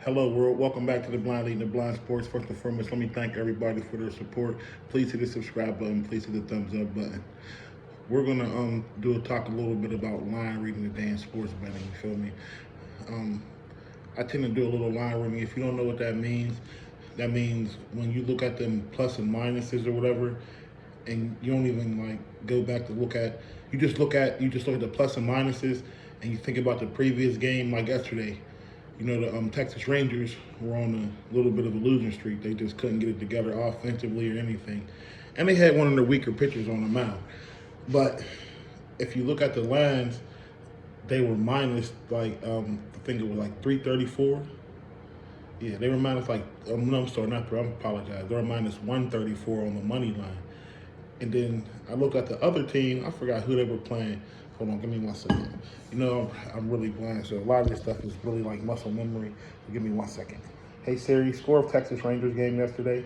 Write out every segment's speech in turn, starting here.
Hello, world. Welcome back to the Blind Leading the Blind Sports. First and foremost, let me thank everybody for their support. Please hit the subscribe button. Please hit the thumbs up button. We're gonna talk a little bit about line reading today in sports betting. You feel me? Um, I tend to do a little line reading. If you don't know what that means when you look at them plus and minuses or whatever, and you don't even like go back to look at. You just look at the plus and minuses, and you think about the previous game, like yesterday. You know, the Texas Rangers were on a little bit of a losing streak. They just couldn't get it together offensively or anything. And they had one of their weaker pitchers on the mound. But if you look at the lines, they were minus I think it was like 334. Yeah, they were minus no, I'm sorry, not three. I apologize. They were minus 134 on the money line. And then I looked at the other team. I forgot who they were playing. Hold on, give me 1 second. You know, I'm really blind, so a lot of this stuff is really like muscle memory. So give me 1 second. Hey Siri, score of Texas Rangers game yesterday.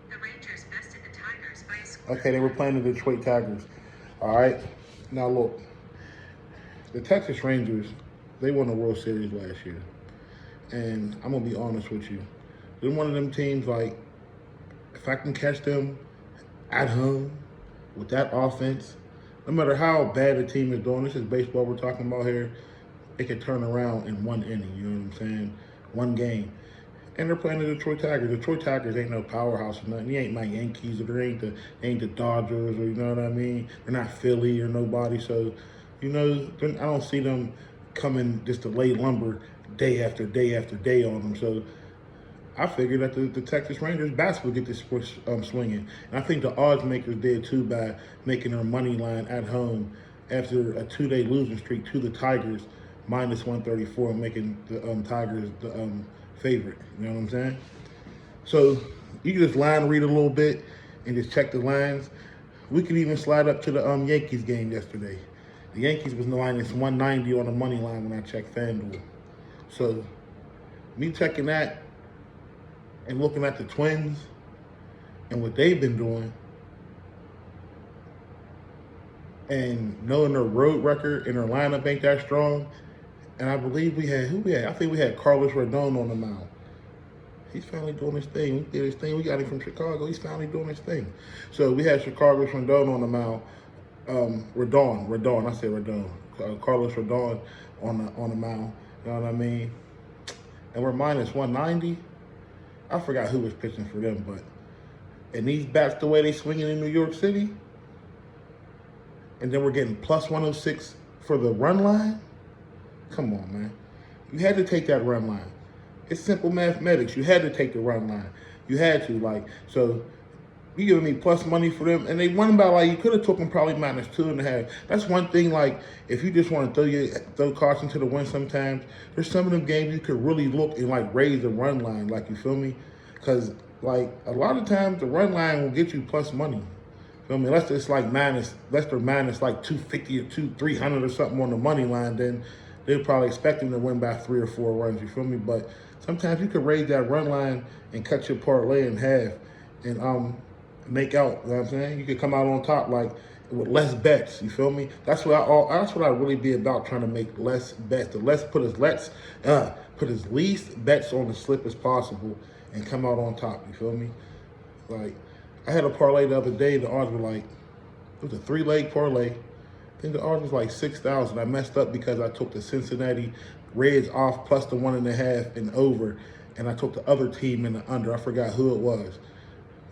The Rangers bested the Tigers by a score. Okay, they were playing the Detroit Tigers. All right. Now look, the Texas Rangers, they won the World Series last year. And I'm gonna be honest with you. They're one of them teams like, if I can catch them at home with that offense, no matter how bad the team is doing, this is baseball we're talking about here, it can turn around in one inning, you know what I'm saying? One game. And they're playing the Detroit Tigers. The Detroit Tigers ain't no powerhouse or nothing. They ain't my Yankees or they ain't the Dodgers or you know what I mean? They're not Philly or nobody. So, you know, I don't see them coming just to lay lumber day after day after day on them. So I figured that the Texas Rangers bats would get this sports swinging. And I think the odds makers did too by making their money line at home after a 2-day losing streak to the Tigers minus 134 and making the Tigers the favorite. You know what I'm saying? So you can just line read a little bit and just check the lines. We could even slide up to the Yankees game yesterday. The Yankees was minus 190 on the money line when I checked FanDuel. So me checking that and looking at the Twins and what they've been doing and knowing their road record and their lineup ain't that strong. And I believe I think we had Carlos Rodon on the mound. He's finally doing his thing. We did his thing. We got him from Chicago. He's finally doing his thing. So we had Carlos Rodon on the mound. Rodon. I said Rodon. Carlos Rodon on the mound. You know what I mean? And we're minus 190. I forgot who was pitching for them, but and these bats the way they swinging in New York City, and then we're getting plus 106 for the run line. Come on, man. You had to take that run line. It's simple mathematics. You had to take the run line. You had to, so you giving me plus money for them, and they won by you could have took them probably minus 2.5. That's one thing. If you just want to throw caution to the wind, sometimes there's some of them games you could really look and raise the run line, you feel me? Because a lot of times the run line will get you plus money. Feel me? Unless it's minus, unless they're minus 250 or 300 or something on the money line, then they're probably expecting to win by 3 or 4 runs. You feel me? But sometimes you could raise that run line and cut your parlay in half, and make out. You know what I'm saying? You could come out on top with less bets. You feel me? That's what I really be about, trying to make less bets. Put as least bets on the slip as possible and come out on top. You feel me? I had a parlay the other day. The odds were it was a 3-leg parlay. I think the odds was 6,000. I messed up because I took the Cincinnati Reds off plus the 1.5 and over, and I took the other team in the under. I forgot who it was.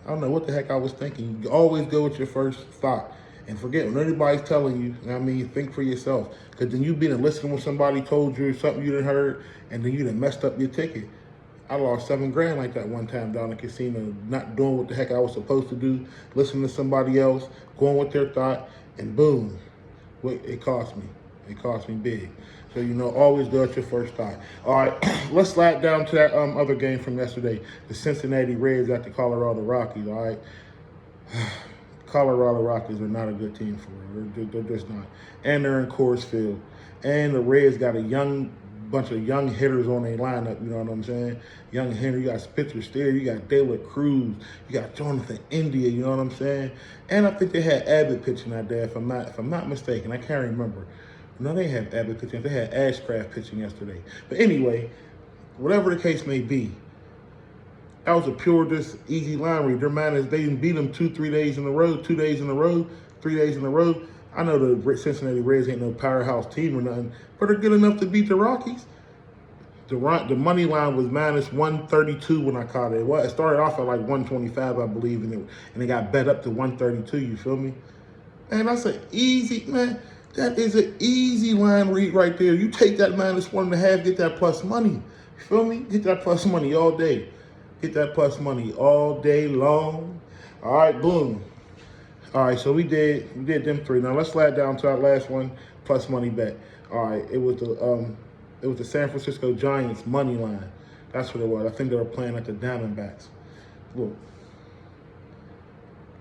I don't know what the heck I was thinking. You always go with your first thought and forget when anybody's telling you. You know what I mean? Think for yourself. Because then you been listening when somebody told you something you didn't heard, and then you done messed up your ticket. I lost $7,000 like that one time down in the casino, not doing what the heck I was supposed to do, listening to somebody else, going with their thought, and boom, it cost me. It cost me big. So, always go at your first thought. All right, let's slide down to that other game from yesterday, the Cincinnati Reds at the Colorado Rockies, all right? Colorado Rockies are not a good team for them. They're just not. And they're in Coors Field. And the Reds got a bunch of young hitters on their lineup, you know what I'm saying? Young hitter, you got Spencer Steer, you got De La Cruz, you got Jonathan India, you know what I'm saying? And I think they had Abbott pitching out there, if I'm not mistaken. I can't remember. No, they had Abbott pitching. They had Ashcraft pitching yesterday. But anyway, whatever the case may be. That was a pure, just easy line read. Their man is, they didn't beat them 2 days in a row, 2 days in a row, 3 days in a row. I know the Cincinnati Reds ain't no powerhouse team or nothing, but they're good enough to beat the Rockies. The money line was minus 132 when I caught it. Well, it started off at like 125, I believe, and it got bet up to 132. You feel me? Man, that's an easy, man. That is an easy line read right there. You take that -1.5, get that plus money. You feel me? Get that plus money all day. Get that plus money all day long. All right, boom. All right, so we did them three. Now let's slide down to our last one, plus money bet. All right, it was the San Francisco Giants money line. That's what it was. I think they were playing at the Diamondbacks. Look,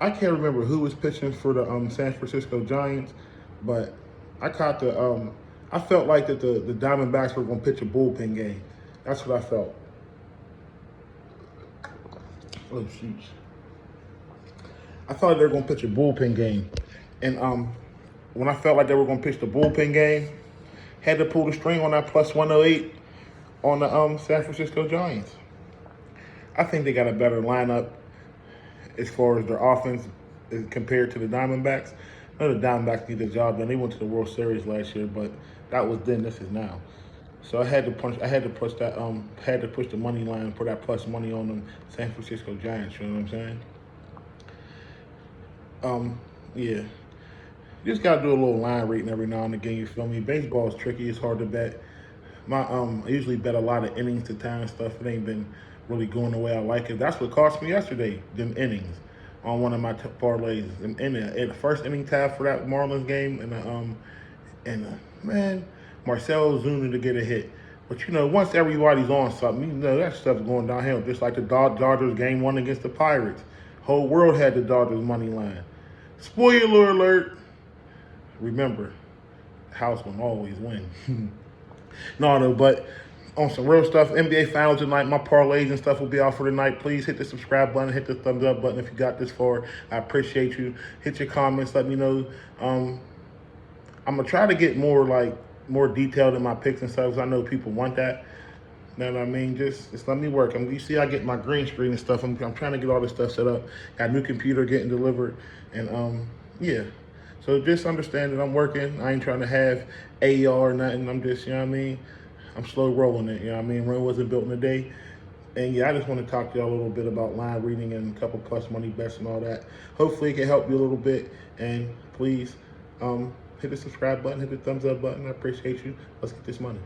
I can't remember who was pitching for the San Francisco Giants, but I caught the I felt like that the Diamondbacks were going to pitch a bullpen game. That's what I felt. Oh, shoot. I thought they were going to pitch a bullpen game. And when I felt like they were going to pitch the bullpen game, had to pull the string on that plus 108 on the San Francisco Giants. I think they got a better lineup as far as their offense compared to the Diamondbacks. I know the Diamondbacks need the job done. They went to the World Series last year, but that was then. This is now. So I had to push the money line and put that plus money on them San Francisco Giants. You know what I'm saying? Yeah. You just gotta do a little line reading every now and again. You feel me? Baseball is tricky. It's hard to bet. I usually bet a lot of innings to time and stuff. It ain't been really going the way I like it. That's what cost me yesterday. Them innings on one of my parlays. In the first inning tab for that Marlins game, and man, Marcell Ozuna to get a hit. But you know, once everybody's on something, you know that stuff's going downhill. Just like the Dodgers game 1 against the Pirates. Whole world had the Dodgers money line. Spoiler alert. Remember, the house will always win. No, but on some real stuff, NBA Finals tonight, my parlays and stuff will be out for tonight. Please hit the subscribe button, hit the thumbs up button if you got this far. I appreciate you. Hit your comments, let me know. I'm going to try to get more detailed in my picks and stuff because I know people want that. You know what I mean? Just let me work. You see I get my green screen and stuff. I'm trying to get all this stuff set up. Got a new computer getting delivered. And, yeah. So just understand that I'm working. I ain't trying to have AR or nothing. I'm just, you know what I mean? I'm slow rolling it, you know what I mean? Rome wasn't built in a day. And yeah, I just want to talk to y'all a little bit about line reading and a couple plus money bets and all that. Hopefully it can help you a little bit. And please hit the subscribe button, hit the thumbs up button. I appreciate you. Let's get this money.